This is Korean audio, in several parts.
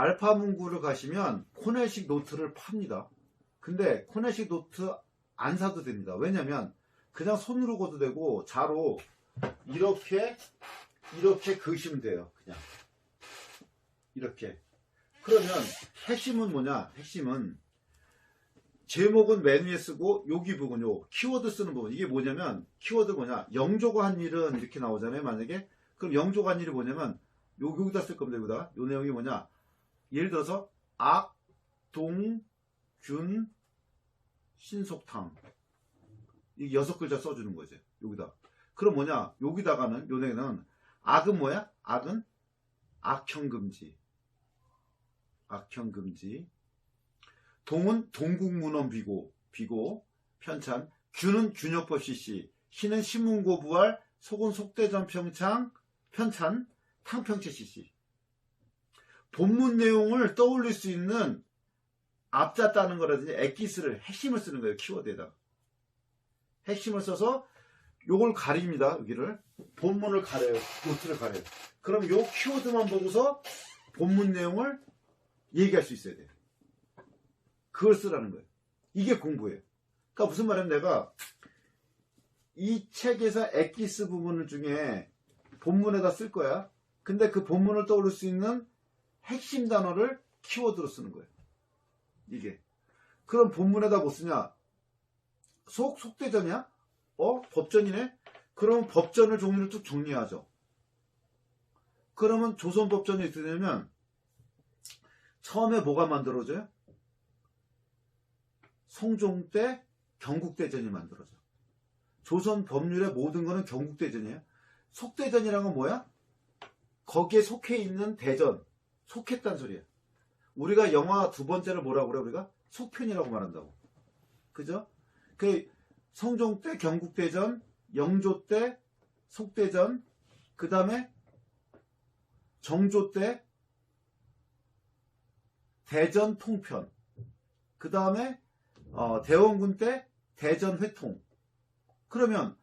알파문구를 가시면 코네식 노트를 팝니다. 근데 코네식 노트 안 사도 됩니다. 왜냐면 그냥 손으로 그어도 되고 자로 이렇게 그으시면 돼요. 그냥 이렇게. 그러면 핵심은 뭐냐? 핵심은 제목은 맨 위에 쓰고 여기 부분, 요 키워드 쓰는 부분, 이게 뭐냐면 키워드 뭐냐? 영조가 한 일은 이렇게 나오잖아요. 만약에 그럼 영조가 한 일이 뭐냐면 여기다 쓸 겁니다. 여기다. 요 내용이 뭐냐? 예를 들어서 악, 동, 균, 신속탕, 이 6글자 써주는 거죠. 여기다. 그럼 뭐냐? 여기다가는 요네는 악은 뭐야? 악은 악형금지. 악형금지. 동은 동국문헌 비고 편찬. 균은 균역법 CC. 신은 신문고 부활. 속은 속대전 편찬. 탕평채 CC. 본문 내용을 떠올릴 수 있는 앞자 따는 거라든지 엑기스를 핵심을 쓰는 거예요. 키워드에다가. 핵심을 써서 요걸 가립니다. 여기를. 본문을 가려요. 노트를 가려요. 그럼 요 키워드만 보고서 본문 내용을 얘기할 수 있어야 돼요. 그걸 쓰라는 거예요. 이게 공부예요. 그러니까 무슨 말이냐면 내가 이 책에서 엑기스 부분 중에 본문에다 쓸 거야. 근데 그 본문을 떠올릴 수 있는 핵심 단어를 키워드로 쓰는 거예요. 이게. 그럼 본문에다 뭐 쓰냐? 속대전이야? 법전이네? 그러면 법전을 종류를 쭉 정리하죠. 그러면 조선법전이 어떻게 되냐면 처음에 뭐가 만들어져요? 성종 때 경국대전이 만들어져. 조선 법률의 모든 거는 경국대전이에요. 속대전이란 건 뭐야? 거기에 속해 있는 대전, 속했단 소리야. 우리가 영화 두 번째를 뭐라고 그래? 우리가 속편이라고 말한다고. 그죠? 그 성종 때 경국대전, 영조 때 속대전, 그 다음에 정조 때 대전 통편, 그 다음에 대원군 때 대전 회통. 그러면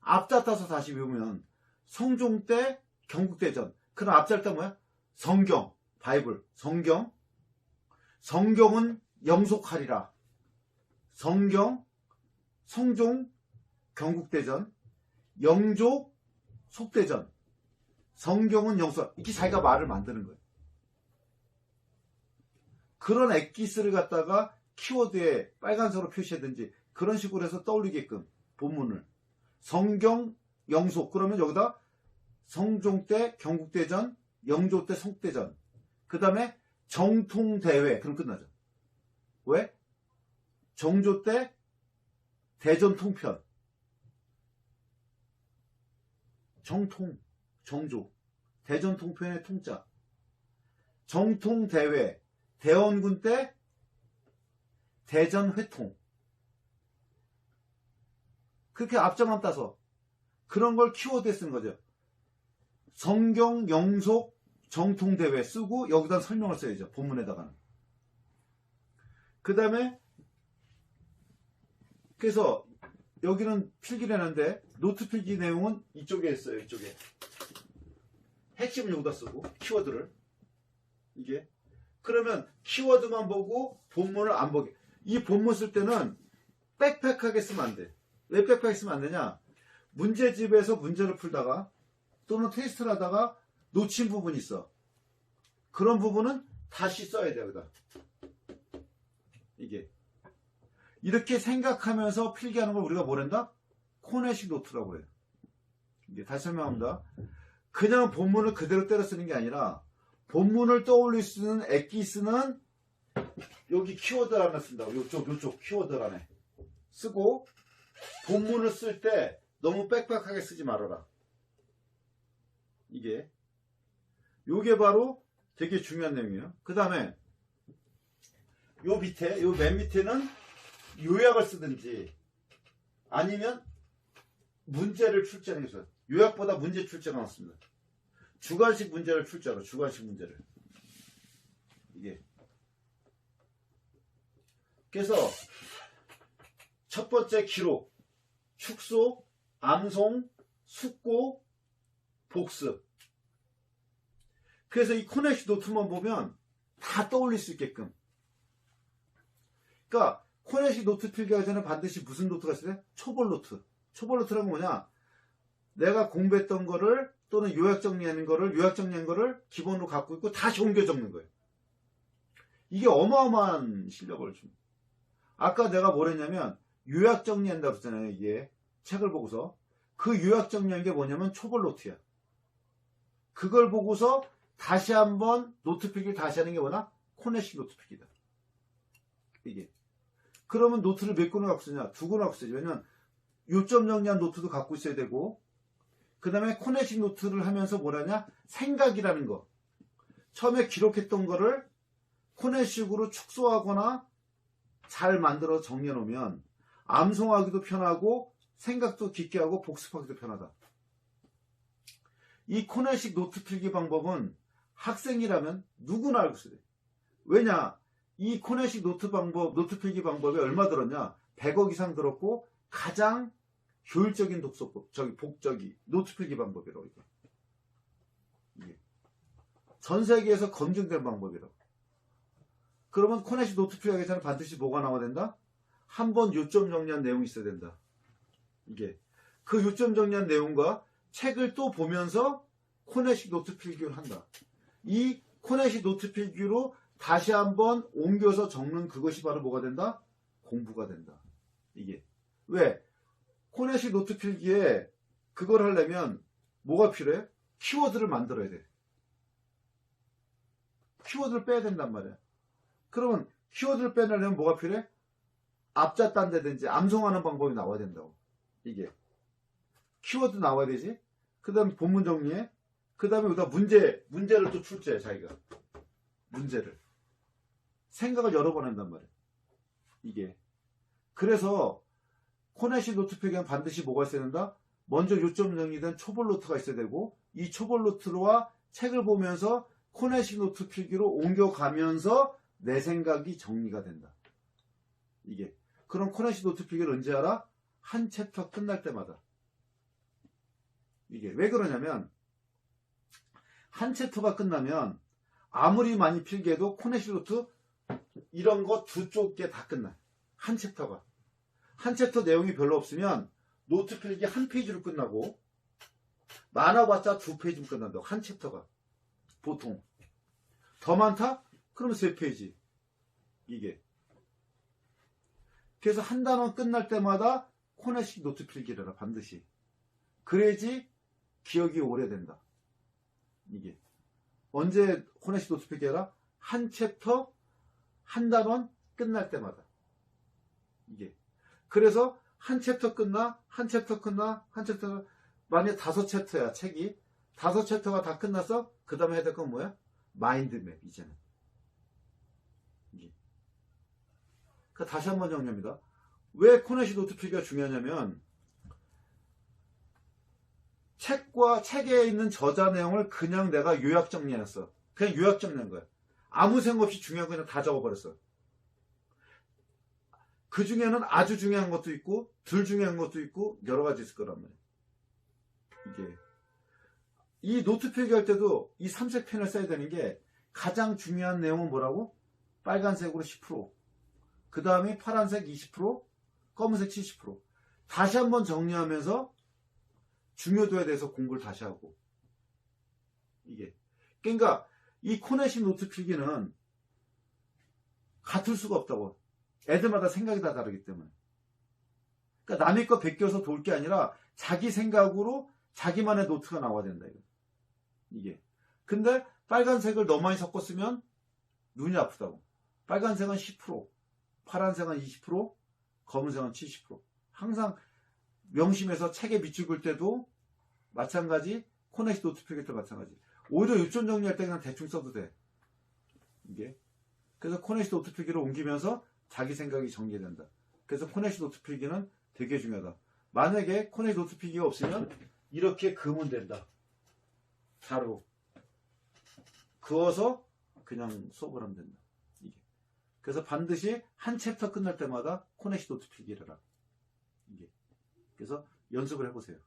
앞자 따서 다시 배우면 성종 때 경국대전. 그럼 앞자 따 뭐야? 성경, 바이블, 성경. 성경은 영속하리라. 성경, 성종, 경국대전, 영조, 속대전. 성경은 영속. 이렇게 자기가 말을 만드는 거예요. 그런 엑기스를 갖다가 키워드에 빨간색으로 표시하든지 그런 식으로 해서 떠올리게끔 본문을. 성경, 영속. 그러면 여기다 성종 때 경국대전, 영조 때 속대전. 그 다음에 정통대회. 그럼 끝나죠. 왜? 정조 때 대전 통편. 정조. 대전 통편의 통자. 정통대회. 대원군 때 대전 회통. 그렇게 앞자만 따서 그런 걸 키워드에 쓰는 거죠. 성경, 영속, 정통대회 쓰고 여기다 설명을 써야죠. 본문에다가는. 그 다음에 그래서 여기는 필기를 했는데 노트 필기 내용은 이쪽에 있어요. 이쪽에. 핵심을 여기다 쓰고 키워드를. 이게. 그러면 키워드만 보고 본문을 안 보게. 이 본문 쓸 때는 빽빽하게 쓰면 안 돼. 왜 빽빽하게 쓰면 안 되냐? 문제집에서 문제를 풀다가 또는 테스트를 하다가 놓친 부분이 있어. 그런 부분은 다시 써야 돼. 여기다. 이게. 이렇게 생각하면서 필기하는 걸 우리가 뭐란다? 코네식 노트라고 해요. 이게 다시 설명합니다. 그냥 본문을 그대로 때려 쓰는 게 아니라 본문을 떠올릴 수 있는 엑기스는 여기 키워드 안에 쓴다고. 요쪽 키워드 안에 쓰고 본문을 쓸 때 너무 빽빽하게 쓰지 말아라. 이게 바로 되게 중요한 내용이에요. 그 다음에 요 맨 밑에는 요약을 쓰든지 아니면 문제를 출제해서 요약보다 문제 출제가 많습니다. 주관식 문제를 출제하라. 주관식 문제를. 이게. 그래서 첫 번째 기록, 축소, 암송, 숙고, 복습. 그래서 이 코네시 노트만 보면 다 떠올릴 수 있게끔. 그러니까 코네시 노트 필기하기 전에 반드시 무슨 노트가 있어야 돼? 초벌 노트. 초벌 노트라는 뭐냐? 내가 공부했던 거를 또는 요약 정리한 거를 기본으로 갖고 있고 다시 옮겨 적는 거예요. 이게 어마어마한 실력을 줍니다. 아까 내가 뭘 했냐면 요약 정리한다고 했잖아요. 이게 책을 보고서. 그 요약 정리한 게 뭐냐면 초벌 노트야. 그걸 보고서 다시 한번 노트 필기를 다시 하는 게 뭐냐? 코네시 노트 필기다. 이게. 그러면 노트를 몇 권을 갖고 쓰냐? 2권을 갖고 쓰지. 왜냐면 요점 정리한 노트도 갖고 있어야 되고, 그 다음에 코네시 노트를 하면서 뭐라냐? 생각이라는 거. 처음에 기록했던 거를 코네식으로 축소하거나 잘 만들어 정리해 놓으면 암송하기도 편하고 생각도 깊게 하고 복습하기도 편하다. 이 코네식 노트 필기 방법은 학생이라면 누구나 알고 있어야 돼. 왜냐? 이 코네식 노트 필기 방법이 얼마 들었냐? 100억 이상 들었고 가장 효율적인 독서법, 노트 필기 방법이라고. 이게. 전 세계에서 검증된 방법이라고. 그러면 코네식 노트 필기하기 전에 반드시 뭐가 나와야 된다? 한번 요점 정리한 내용이 있어야 된다. 이게. 그 요점 정리한 내용과 책을 또 보면서 코네식 노트 필기를 한다. 이 코네식 노트 필기로 다시 한번 옮겨서 적는 그것이 바로 뭐가 된다? 공부가 된다. 이게. 왜? 코네식 노트 필기에 그걸 하려면 뭐가 필요해? 키워드를 만들어야 돼. 키워드를 빼야 된단 말이야. 그러면 키워드를 빼내려면 뭐가 필요해? 앞자 딴데든지 암송하는 방법이 나와야 된다고. 이게. 키워드 나와야 되지. 그 다음에 본문 정리해. 그 다음에 여기다 문제를 또 출제해, 자기가. 문제를. 생각을 여러 번 한단 말이야. 이게. 그래서 코네식 노트 필기는 반드시 뭐가 있어야 된다? 먼저 요점 정리된 초벌 노트가 있어야 되고, 이 초벌 노트와 책을 보면서 코네식 노트 필기로 옮겨가면서 내 생각이 정리가 된다. 이게. 그럼 코네식 노트 필기를 언제 하라? 한 챕터 끝날 때마다. 이게. 왜 그러냐면, 한 챕터가 끝나면 아무리 많이 필기해도 코네식 노트 이런 거 두 쪽에 다 끝나. 한 챕터가. 한 챕터 내용이 별로 없으면 노트 필기 한 페이지로 끝나고 많아봤자 2페이지면 끝난다고. 한 챕터가. 보통. 더 많다? 그러면 3페이지. 이게. 그래서 한 단원 끝날 때마다 코네식 노트 필기를 해라. 반드시. 그래야지 기억이 오래된다. 이게. 언제 코네식 노트 필기 해라? 한 챕터, 한 단원 끝날 때마다. 이게. 그래서 한 챕터 끝나, 만약에 5챕터야, 책이. 5챕터가 다 끝나서, 그 다음에 해야 될 건 뭐야? 마인드맵, 이제는. 이게. 다시 한번 정리합니다. 왜 코네식 노트 필기가 중요하냐면, 책에 있는 저자 내용을 그냥 내가 요약 정리해놨어. 그냥 요약 정리한 거야. 아무 생각 없이 중요한 거 그냥 다 적어버렸어. 그 중에는 아주 중요한 것도 있고, 덜 중요한 것도 있고, 여러 가지 있을 거란 말이야. 이게. 이 노트 필기할 때도 이 삼색 펜을 써야 되는 게 가장 중요한 내용은 뭐라고? 빨간색으로 10%, 그 다음에 파란색 20%, 검은색 70%. 다시 한번 정리하면서 중요도에 대해서 공부를 다시 하고. 이게. 그러니까 이 코네식 노트 필기는 같을 수가 없다고. 애들마다 생각이 다 다르기 때문에. 그러니까 남의 거 베껴서 돌 게 아니라 자기 생각으로 자기만의 노트가 나와야 된다. 이게. 근데 빨간색을 너무 많이 섞었으면 눈이 아프다고. 빨간색은 10%, 파란색은 20%, 검은색은 70%. 항상 명심해서 책에 밑줄 그을 때도 마찬가지, 코네식 노트 필기 때도 마찬가지. 오히려 요점 정리할 때 그냥 대충 써도 돼. 이게. 그래서 코네식 노트 필기로 옮기면서 자기 생각이 정리된다. 그래서 코네식 노트 필기는 되게 중요하다. 만약에 코네식 노트 필기가 없으면 이렇게 그으면 된다. 자로. 그어서 그냥 수업을 하면 된다. 이게. 그래서 반드시 한 챕터 끝날 때마다 코네식 노트 필기를 해라. 이게. 그래서 연습을 해보세요.